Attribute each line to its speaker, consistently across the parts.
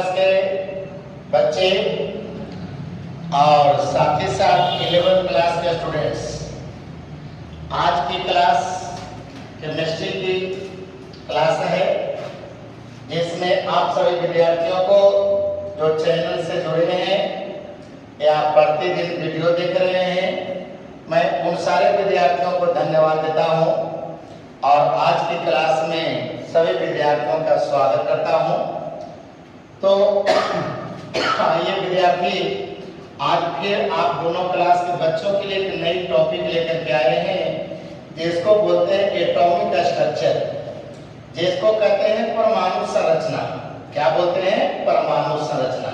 Speaker 1: Class के बच्चे और साथ ही साथ 11th क्लास के स्टूडेंट्स, आज की क्लास केमिस्ट्री की क्लास है जिसमें आप सभी विद्यार्थियों को जो चैनल से जुड़े हैं या प्रतिदिन वीडियो देख रहे हैं, मैं उन सारे विद्यार्थियों को धन्यवाद देता हूं और आज की क्लास में सभी विद्यार्थियों का स्वागत करता हूं। तो ये विद्यार्थी आज फिर आप दोनों क्लास के बच्चों के लिए एक नई टॉपिक लेकर के आए हैं जिसको बोलते हैं एटॉमिक स्ट्रक्चर, जिसको कहते हैं परमाणु संरचना। क्या बोलते हैं? परमाणु संरचना।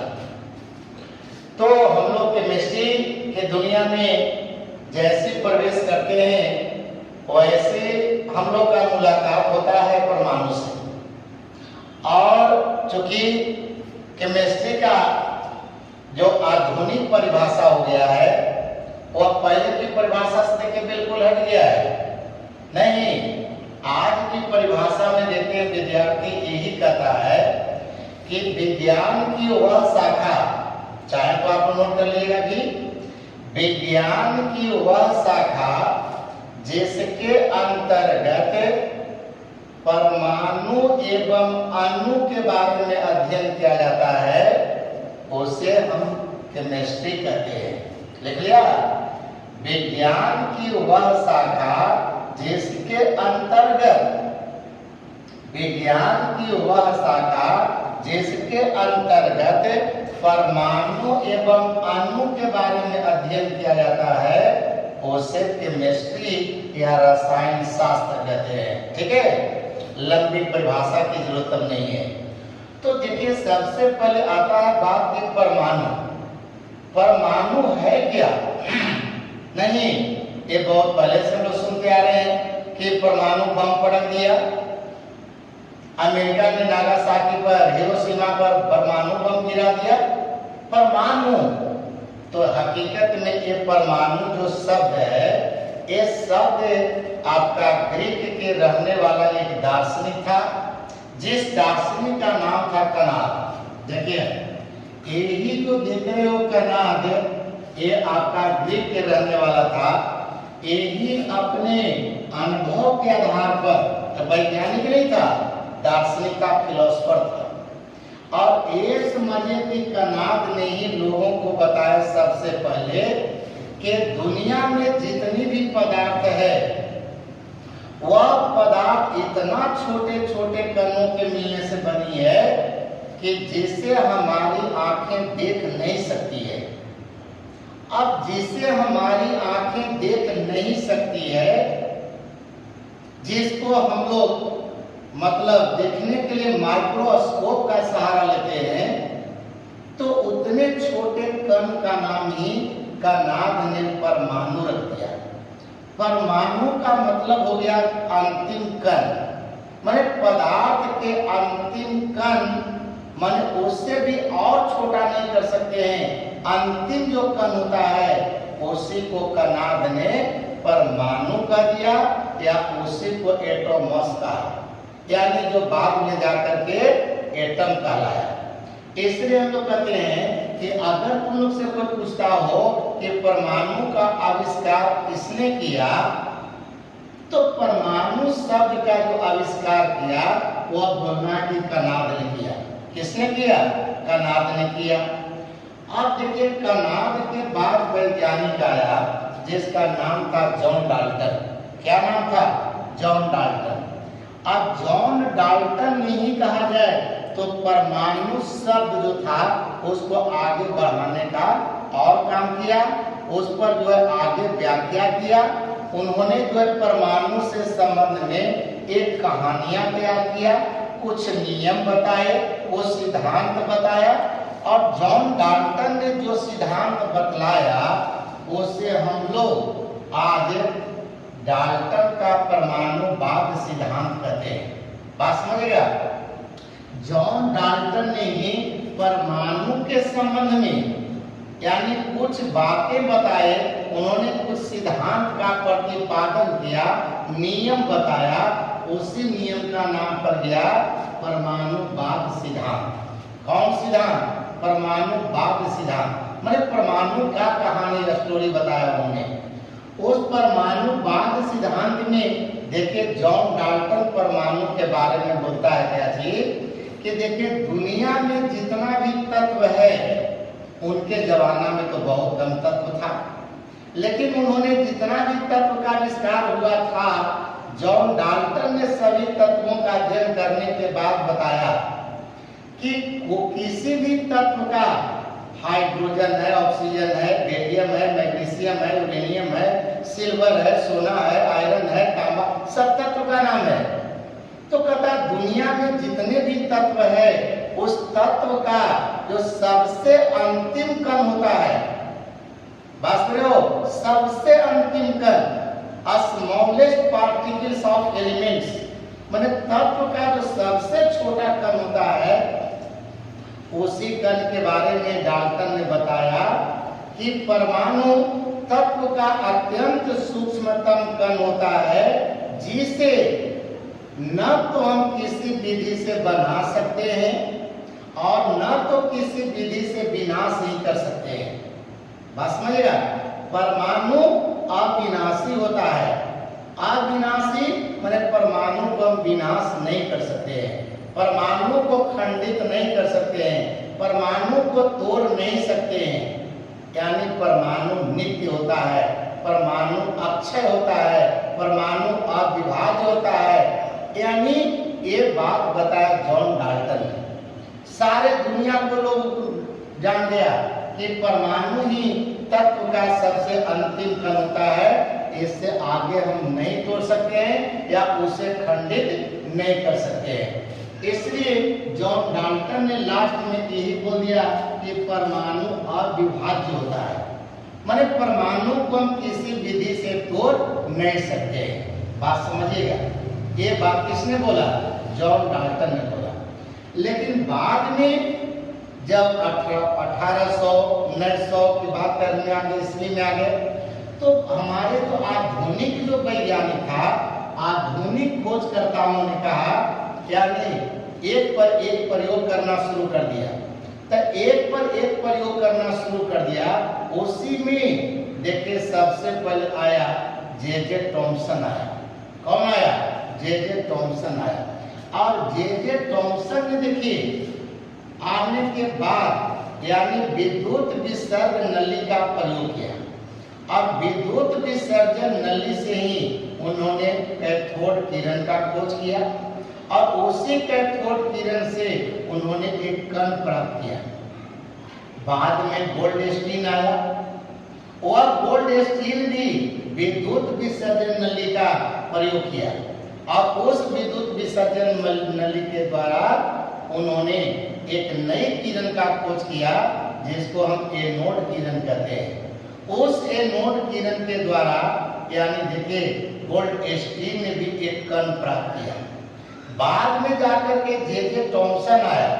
Speaker 1: तो हम लोग केमिस्ट्री के दुनिया में जैसे प्रवेश करते हैं वैसे हम लोग का मुलाकात होता है परमाणु से। और चूंकि केमिस्ट्री का जो आधुनिक परिभाषा हो गया है वह पहले की परिभाषा से देखिए बिल्कुल हट गया है। नहीं, आज की परिभाषा में देखते हैं विद्यार्थी यही कहता है कि विज्ञान की वह शाखा, चाहे तो आप नोट कर लीजिएगा कि विज्ञान की वह शाखा जिसके अंतर्गत परमाणु एवं अणु के बारे में अध्ययन किया जाता है उसे हम केमिस्ट्री कहते हैं। लिख लिया? विज्ञान की वह शाखा जिसके अंतर्गत, विज्ञान की वह शाखा जिसके अंतर्गत परमाणु एवं अणु के बारे में अध्ययन किया जाता है उसे केमिस्ट्री या रसायन शास्त्र कहते हैं। ठीक है, लंबी परिभाषा की जरूरत अब नहीं है। तो देखिए, सबसे पहले आता है बात की परमाणु। परमाणु है क्या? नहीं, ये बहुत पहले से लोग सुनते आ रहे हैं कि परमाणु बम पटक दिया, अमेरिका ने नागासाकी पर, हिरोशिमा पर परमाणु बम गिरा दिया। परमाणु तो हकीकत में ये परमाणु जो शब्द है, ये शब्द आपका ग्रीक के रहने वाला एक दार्शनिक था, जिस दार्शनिक का नाम था कनाद। देखिए, यही जो देख रहे हो कनाद, ये आपका ग्रीक के रहने वाला था। यही अपने अनुभव के आधार पर, वैज्ञानिक नहीं था, दार्शनिक का, फिलोसफर था। और ये समझे कि कनाद ने ही लोगों को बताया सबसे पहले कि दुनिया में जितनी भी पदार्थ है वह पदार्थ इतना छोटे छोटे कणों के मिलने से बनी है कि जिसे हमारी आंखें देख नहीं सकती है। अब जिसे हमारी आंखें देख नहीं सकती है, जिसको हम लोग मतलब देखने के लिए माइक्रोस्कोप का सहारा लेते हैं, तो उतने छोटे कण का नाम ही कनाद ने परमाणु रख दिया। परमाणु का मतलब हो गया अंतिम कण, माने पदार्थ के अंतिम कण, माने उससे भी और छोटा नहीं कर सकते हैं। अंतिम जो कण होता है उसी को कनाद ने परमाणु कह दिया या उसी को एटॉमस कहा, यानी जो बाद में जाकर के एटम कहलाया। इसलिए हम लोग कहते हैं कि अगर तुम लोग से कोई पूछता हो कि परमाणु का आविष्कार किसने किया, तो परमाणु शब्द का जो आविष्कार किया वह बोलना कि कनाद ने किया। किसने किया? कनाद ने किया। अब देखिए, कनाद के बाद वैज्ञानिक आया जिसका नाम था जॉन डाल्टन। क्या नाम था? John Dalton. अब जॉन डाल्टन नहीं कहा जाए तो परमाणु शब्द जो था उसको आगे बढ़ाने का और काम किया, उस पर जो है आगे व्याख्या किया। उन्होंने जो है परमाणु से संबंध में एक कहानियां तैयार किया, कुछ नियम बताए, वो सिद्धांत बताया। और जॉन डाल्टन ने जो सिद्धांत बतलाया उसे हम लोग आज डाल्टन का परमाणुवाद सिद्धांत कहते हैं। बात समझिएगा? जॉन डाल्टन ने ही परमाणु के संबंध में यानी कुछ बातें बताए, उन्होंने कुछ सिद्धांत का प्रतिपादन किया, नियम बताया, उसी नियम का नाम पड़ गया परमाणुवाद सिद्धांत। कौन सी सिद्धांत, परमाणुवाद सिद्धांत, मैंने परमाणु का कहानी स्टोरी बताया उन्होंने। उस परमाणुवाद सिद्धांत में देखिए जॉन डाल्टन परमाणु के बारे में बोलता है क्या चीज कि देखिए दुनिया में जितना भी तत्व है, उनके जमाना में तो बहुत कम तत्व था, लेकिन उन्होंने जितना भी तत्व का आविष्कार हुआ था, जॉन डाल्टन ने सभी तत्वों का अध्ययन करने के बाद बताया कि किसी भी तत्व का, हाइड्रोजन है, ऑक्सीजन है, बेरियम है, मैग्नीशियम है, यूरेनियम है, सिल्वर है, सोना है, आयरन है, तांबा, सब तत्व का नाम है। तो कहता दुनिया में जितने भी तत्व है, उस तत्व का जो सबसे अंतिम कण होता है, बात कर रहे हो, सबसे अंतिम कण, स्मॉलेस्ट पार्टिकल्स ऑफ एलिमेंट्स, माने तत्व का जो सबसे छोटा कण होता है, उसी कण के बारे में डाल्टन ने बताया कि परमाणु तत्व का अत्यंत सूक्ष्मतम कण होता है, जिसे न तो हम किसी विधि से बना सकते हैं और न तो किसी विधि से विनाश ही कर सकते हैं। बात समझिएगा, परमाणु अविनाशी होता है। अविनाशी माने परमाणु को हम विनाश नहीं कर सकते हैं, परमाणु को खंडित नहीं कर सकते हैं, परमाणु को तोड़ नहीं सकते हैं, यानी परमाणु नित्य होता है, परमाणु अक्षय होता है, परमाणु अविभाज्य होता है। यानी ये बात बताया जॉन डाल्टन ने, सारे दुनिया को लोग जान गया कि परमाणु ही तत्व का सबसे अंतिम कण होता है, इससे आगे हम नहीं तोड़ सकते हैं या उसे खंडित नहीं कर सकते हैं। इसलिए जॉन डाल्टन ने लास्ट में यही बोल दिया कि परमाणु अविभाज्य होता है, माने परमाणु को हम किसी विधि से तोड़ नहीं सकते। बात समझिएगा, ये बात किसने बोला? जॉन डाल्टन ने बोला। लेकिन बाद में जब 1800 1900 की बात करने आ गए, ईस्वी में आ गए, तो हमारे तो आधुनिक जो वैज्ञानिक था, आधुनिक खोजकर्ताओं ने कहा क्या नहीं, एक पर एक प्रयोग करना शुरू कर दिया। तो एक पर एक प्रयोग करना शुरू कर दिया, उसी में देखिए सबसे पहले आया जे टॉमसन आया। कौन आया? जे टॉमसन आया। और जे टॉमसन ने देखिए आने के बाद यानी विद्युत विसर्ग नली का प्रयोग किया। अब विद्युत विसर्जन नली से ही उन्होंने कैथोड किरण का खोज किया और उसी कैथोड किरण से उन्होंने एक कण प्राप्त किया। बाद में गोल्डस्टीन आया और गोल्डस्टीन भी विद्युत विसर्जन नली का प्रयोग किया और उस विद्युत विसर्जन नली के द्वारा उन्होंने एक नई किरण का खोज किया जिसको हम एनोड किरण कहते हैं। उस एनोड किरण के द्वारा यानी देखिए गोल्डस्टीन ने भी एक कण प्राप्त किया। बाद में जाकर के जे टॉमसन आया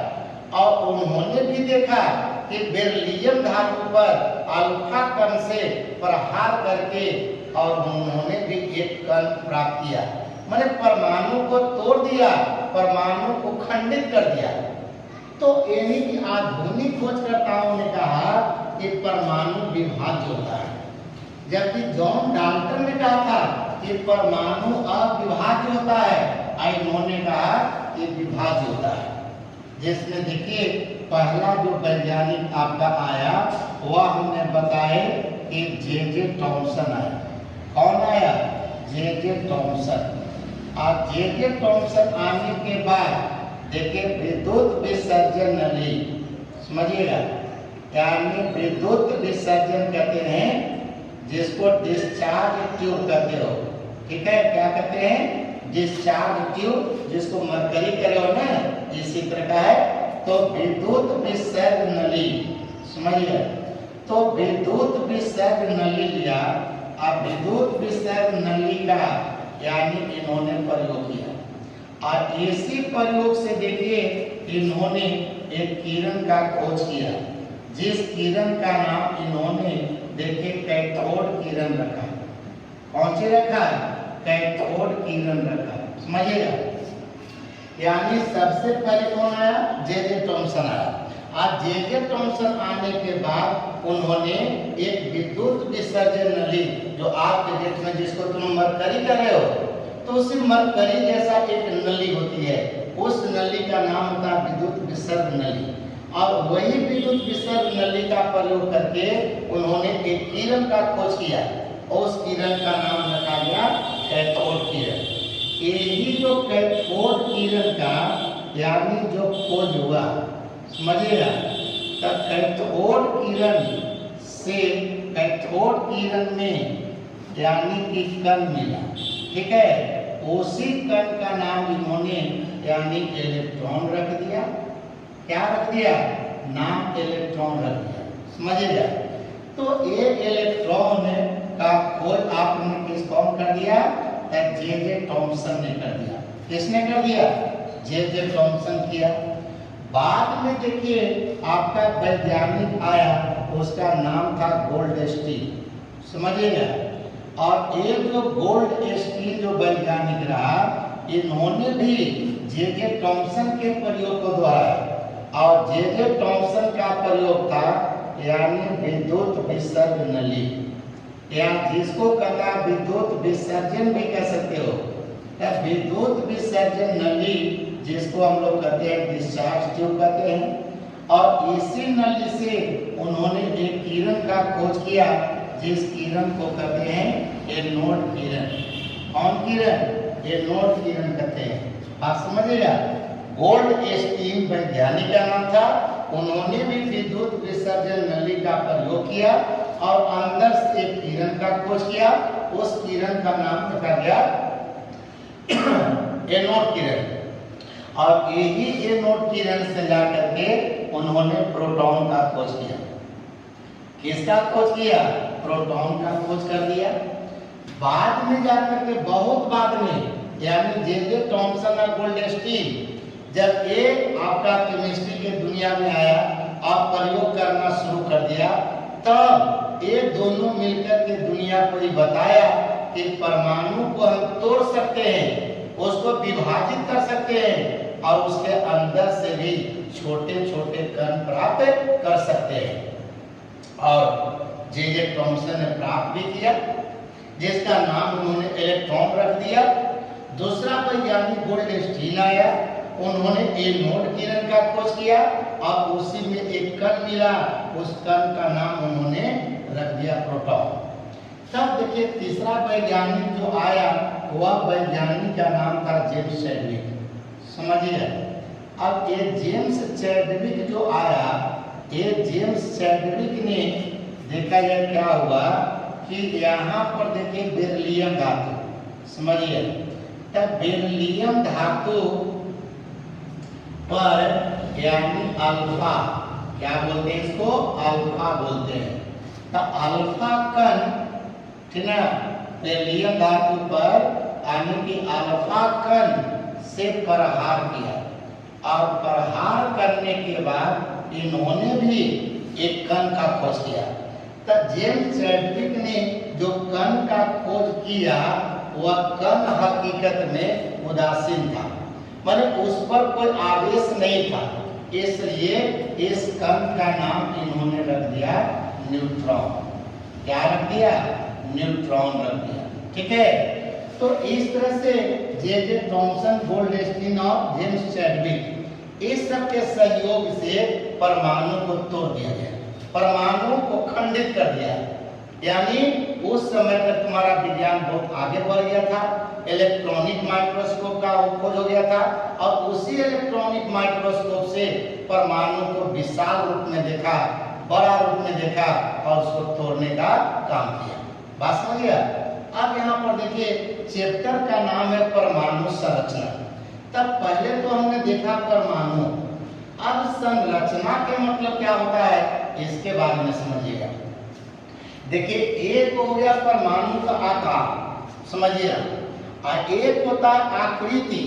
Speaker 1: और उन्होंने भी देखा कि बेरिलियम धातु पर अल्फा कण से प्रहार करके और उन्होंने भी एक कण प्राप्त किया, माने परमाणु को तोड़ दिया, परमाणु को खंडित कर दिया। तो यानी कि आधुनिक खोजकर्ताओं ने कहा कि परमाणु विभाज्य होता है, जबकि जॉन डाल्टन ने कहा था कि परमाणु अविभाज्य होता है, इन्होंने कहा कि विभाज्य होता है। जिसमें देखिए पहला जो वैज्ञानिक आपका आया वह हमने बताए कि जे टॉमसन आया। कौन आया? जे टॉमसन। और जे टॉमसन आने के बाद देखिए विद्युत विसर्जन नली, समझिएगा, यानी विद्युत विसर्जन कहते हैं जिसको डिस्चार्ज ट्यूब कहते हो, ठीक है? क्या कहते हैं? डिस्चार्ज ट्यूब, जिसको मरकरी करे हो ना, इसी तरह का है। तो विद्युत विसर्ग नली, समझिए, तो विद्युत विसर्ग नली लिया। अब विद्युत विसर्ग नली का यानी इन्होंने प्रयोग किया और इसी प्रयोग से देखिए इन्होंने एक किरण का खोज किया, जिस किरण का नाम इन्होंने देखिए कैथोड किरण रखा। कौन सी रखा? कैथोड किरण रखा, समझिएगा। यानी सबसे पहले कौन आया? जे टॉमसन आया आज जे थॉमसन आने के बाद उन्होंने एक विद्युत विसर्जन नली, जो आज के डेट में जिसको तुम मरकरी कह रहे हो, तो उसी मरकरी जैसा एक नली होती है, उस नली का नाम होता है विद्युत विसर्जन नली। और वही विद्युत विसर्जन नली का प्रयोग करके उन्होंने एक किरण का खोज किया और उस किरण का नाम रखा गया कैथोड किरण। यही जो कैथोड किरण का यानी जो खोज हुआ, समझिएगा, तब कैथोड किरण से कैथोड किरण में यानी कि कण मिला, ठीक है, उसी कण का नाम इन्होंने यानी इलेक्ट्रॉन रख दिया। क्या रख दिया? नाम इलेक्ट्रॉन रख दिया, समझिएगा। तो ये इलेक्ट्रॉन का खोज आपने किस कौन कर दिया? जे थॉमसन ने कर दिया। किसने कर दिया? जे थॉमसन किया। बाद में देखिए आपका वैज्ञानिक आया, उसका नाम था गोल्डस्टीन, समझिएगा। और ये जो गोल्डस्टीन जो वैज्ञानिक रहा, इन्होंने भी जे थॉमसन के प्रयोग को दोहराया। और जे थॉमसन का प्रयोग था यानी विद्युत विसर्जन नली, या जिसको कहता है विद्युत विसर्जन भी कह सकते हो, या विद्युत विसर्जन नली जिसको हम लोग कहते हैं डिस्चार्ज ट्यूब कहते हैं। और इसी नली से उन्होंने एक किरण का खोज किया, जिस किरण को कहते हैं एनोड किरण। कौन किरण? एनोड किरण कहते हैं। आप समझिएगा, गोल्डस्टीन वैज्ञानिक का नाम था, उन्होंने भी विद्युत विसर्जन नली का प्रयोग किया और अंदर से एक किरण का खोज किया, उस किरण का नाम रखा गया एनोड किरण। और यही एनोड किरण से जाकर के उन्होंने प्रोटॉन का खोज किया। किसका खोज किया? प्रोटॉन का खोज कर दिया। बाद में जाकर के, बहुत बाद में, यानी जे थॉमसन और गोल्डस्टीन जब ये आपका केमिस्ट्री के दुनिया में आया और प्रयोग करना शुरू कर दिया, तब ये दोनों मिलकर के दुनिया को ही बताया कि परमाणु को हम तोड़ सकते हैं, उसको विभाजित कर सकते हैं और उसके अंदर से भी छोटे छोटे कण प्राप्त कर सकते हैं। और जे थॉमसन ने प्राप्त भी किया, जिसका नाम उन्होंने इलेक्ट्रॉन रख दिया। दूसरा वैज्ञानिक गोल्डस्टीन आया, उन्होंने एनोड किरण का खोज किया और उसी में एक कण मिला, उस कण का नाम उन्होंने रख दिया प्रोटॉन। तब देखिए तीसरा वैज्ञानिक जो आया, वह वैज्ञानिक का नाम था जेम्स चैडविक, समझिए। अब ये जेम्स चैडविक जो आया, ये जेम्स चैडविक ने देखा यह क्या हुआ कि यहाँ पर देखिए बेरिलियम धातु, समझिए, तब बेरिलियम धातु पर यानी अल्फा, क्या बोलते हैं इसको? अल्फा बोलते हैं। तो अल्फा कण, ठीक है, बेरिलियम धातु पर यानी कि अल्फा कण से प्रहार किया और प्रहार करने के बाद इन्होंने भी एक कण का खोज किया। तो जेम्स चैडविक ने जो कण का खोज किया, वह कण हकीकत में उदासीन था, माने उस पर कोई आवेश नहीं था, इसलिए इस कण का नाम इन्होंने रख दिया न्यूट्रॉन। क्या रख दिया? न्यूट्रॉन रख दिया, ठीक है। तो इस तरह से जे थॉमसन, गोल्डस्टीन और जेम्स चैडविक, इस सब के सहयोग से परमाणु को तोड़ दिया गया, परमाणु को खंडित कर दिया। यानी उस समय तक तुम्हारा विज्ञान बहुत आगे बढ़ गया था, इलेक्ट्रॉनिक माइक्रोस्कोप का खोज हो गया था और उसी इलेक्ट्रॉनिक माइक्रोस्कोप से परमाणु को विशाल रूप में देखा, बड़ा रूप में देखा और उसको तोड़ने का काम किया। बात समझ गया? अब यहाँ पर देखिए चैप्टर का नाम है परमाणु संरचना। तब पहले तो हमने देखा परमाणु, अब संरचना के मतलब क्या होता है इसके बारे में समझिएगा। देखिए एक हो गया परमाणु का आकार, समझिए, और एक होता है आकृति,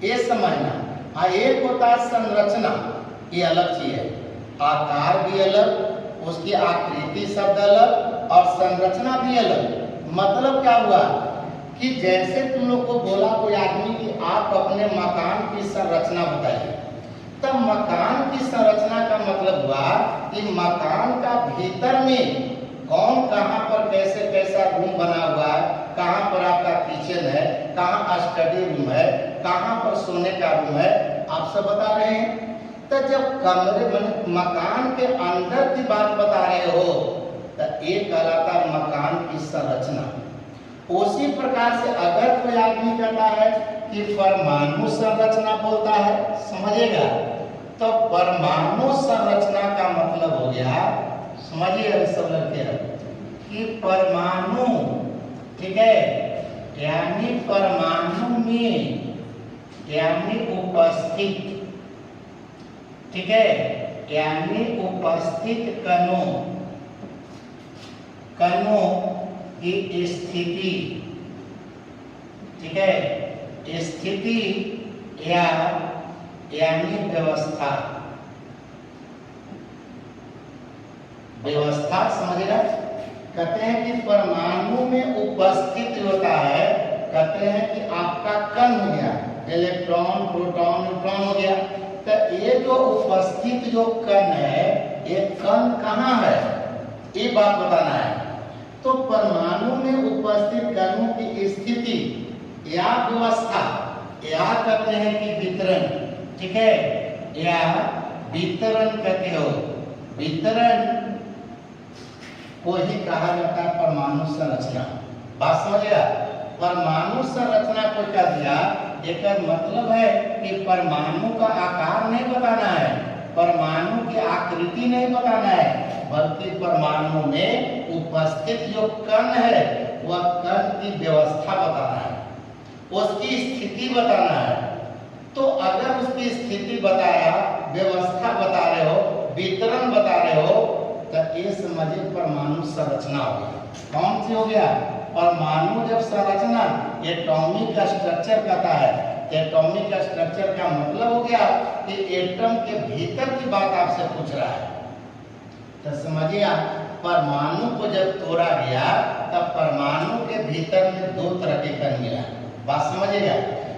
Speaker 1: ये समझना, और एक होता है संरचना, ये अलग चीज है। आकार भी अलग, उसकी आकृति शब्द अलग और संरचना भी अलग। मतलब क्या हुआ कि जैसे तुम लोग को बोला कोई आदमी कि आप अपने मकान की संरचना बताइए, तब मकान की संरचना का मकान का भीतर में कौन कहाँ पर कैसे कैसा रूम बना हुआ है, कहाँ पर आपका किचन है, कहाँ स्टडी रूम है, कहाँ पर सोने का रूम है, आप सब बता रहे हैं। तो जब कमरे मकान के अंदर की बात बता रहे हो तो एक कहलाता मकान की संरचना। उसी प्रकार से अगर कोई आदमी कहता है कि परमाणु संरचना बोलता है, समझिएगा, तो परमाणु संरचना का मतलब हो गया, समझिए सब लड़के, कि परमाणु, ठीक है, यानी परमाणु में यानी उपस्थित, ठीक है, यानी उपस्थित कणों की स्थिति, ठीक है, स्थिति या यानी व्यवस्था, समझेगा। कहते हैं कि परमाणु में उपस्थित होता है, कहते हैं कि आपका कण हो गया, इलेक्ट्रॉन प्रोटॉन न्यूट्रॉन हो गया। तो ये जो उपस्थित जो कण है, ये कण कहाँ है, ये बात बताना है। तो परमाणु में उपस्थित कणों की स्थिति या व्यवस्था, या कहते हैं कि वितरण, ठीक है, या वितरण कहते हो, वितरण को ही कहा जाता है परमाणु संरचना। बात समझिएगा, परमाणु संरचना को कह दिया, एक मतलब है कि परमाणु का आकार नहीं बताना है, परमाणु की आकृति नहीं बताना है, बल्कि परमाणु में उपस्थित जो कण है वह कण की व्यवस्था बताना है, उसकी स्थिति बताना है। तो अगर उसकी स्थिति बताया, व्यवस्था बता रहे हो, वितरण बता रहे हो, तो ये समझिए परमाणु संरचना हो गया। कौन सी हो गया, परमाणु जब संरचना, एटॉमिक स्ट्रक्चर कहता है, एटॉमिक स्ट्रक्चर का मतलब हो गया कि एटम के भीतर की बात आपसे पूछ रहा है। तो समझिए आप, परमाणु को जब तोड़ा गया तब परमाणु के भीतर में दो तरह के कण मिला। बात समझिएगा,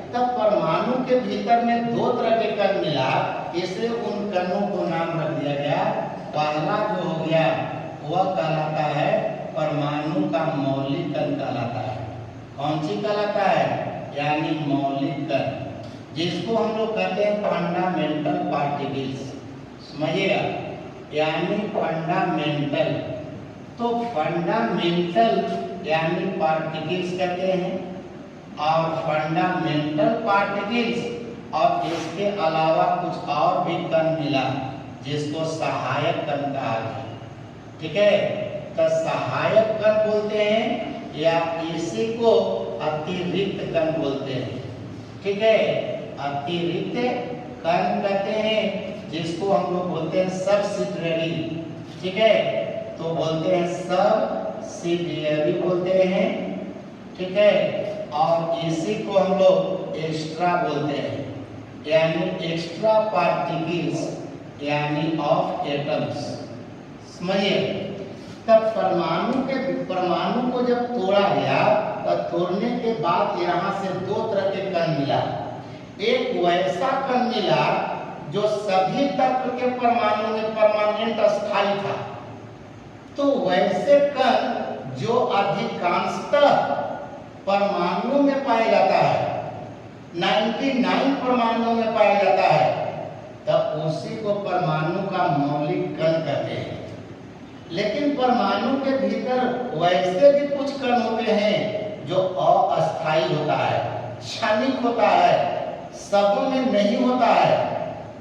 Speaker 1: तब परमाणु के भीतर में दो तरह के कण मिला, इसलिए उन कणों को नाम रख दिया गया। पहला जो हो गया वह कहलाता है परमाणु का मौलिक कण कहलाता है। कौन सी कहलाता है, यानी मौलिक कण, जिसको हम लोग कहते हैं फंडामेंटल पार्टिकल्स, समझिएगा, यानी फंडामेंटल। तो फंडामेंटल यानी पार्टिकल्स कहते हैं, और फंडामेंटल पार्टिकल्स और इसके अलावा कुछ और भी कण मिला जिसको सहायक कण कहा गया, ठीक है। तो सहायक कण बोलते हैं या इसी को अतिरिक्त कण बोलते हैं, ठीक है। अतिरिक्त कण कहते हैं जिसको हम लोग बोलते हैं सब्सिडियरी, ठीक है, तो बोलते हैं सब्सिडियरी बोलते हैं, ठीक है। और इसी को हम लोग एक्स्ट्रा बोलते हैं, यानी एक्स्ट्रा पार्टिकल्स यानी ऑफ एटम्स, समझिए। तब परमाणु को जब तोड़ा गया तब तोड़ने के बाद यहाँ से दो तरह के कण मिला। एक वैसा कण मिला जो सभी तत्व के परमाणु में परमानेंट स्थायी था। तो वैसे कण जो अधिकांशतः परमाणु में पाया जाता है, 99 परमाणु में पाया जाता है, तब उसी को परमाणु का मौलिक कण कहते हैं। लेकिन परमाणु के भीतर वैसे भी कुछ कण होते हैं जो अस्थायी होता है, क्षणिक होता है, सबों में नहीं होता है।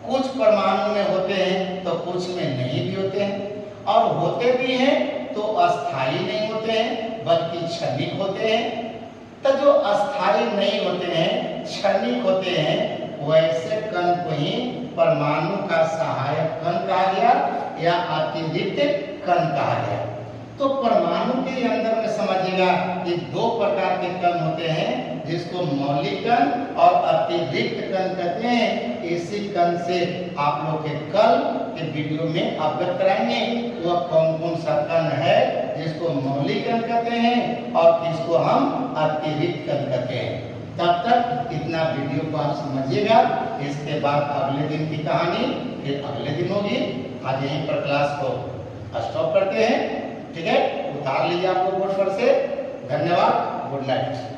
Speaker 1: कुछ परमाणु में होते हैं तो कुछ में नहीं भी होते हैं, और होते भी हैं तो अस्थायी नहीं होते हैं बल्कि क्षणिक होते हैं। तो जो अस्थायी नहीं होते हैं, क्षणिक होते हैं, वैसे कण को ही परमाणु का सहायक कण कहा गया या अतिरिक्त कण कहा गया। तो परमाणु के अंदर में समझिएगा कि दो प्रकार के कण होते हैं, जिसको मौलिक कण और अतिरिक्त कण कहते हैं। इसी कण से आप लोग के कल के वीडियो में अवगत कराएंगे वह कौन कौन सा कण है जिसको मौलिक कण कहते हैं और किसको हम अतिरिक्त कण कहते हैं। तब तक इतना वीडियो को आप समझिएगा। इसके बाद अगले दिन की कहानी फिर अगले दिन होगी। आज यहीं पर क्लास को स्टॉप करते हैं। ठीक है, उतार लीजिए आप लोग बोर्ड पर से। धन्यवाद, गुड नाइट।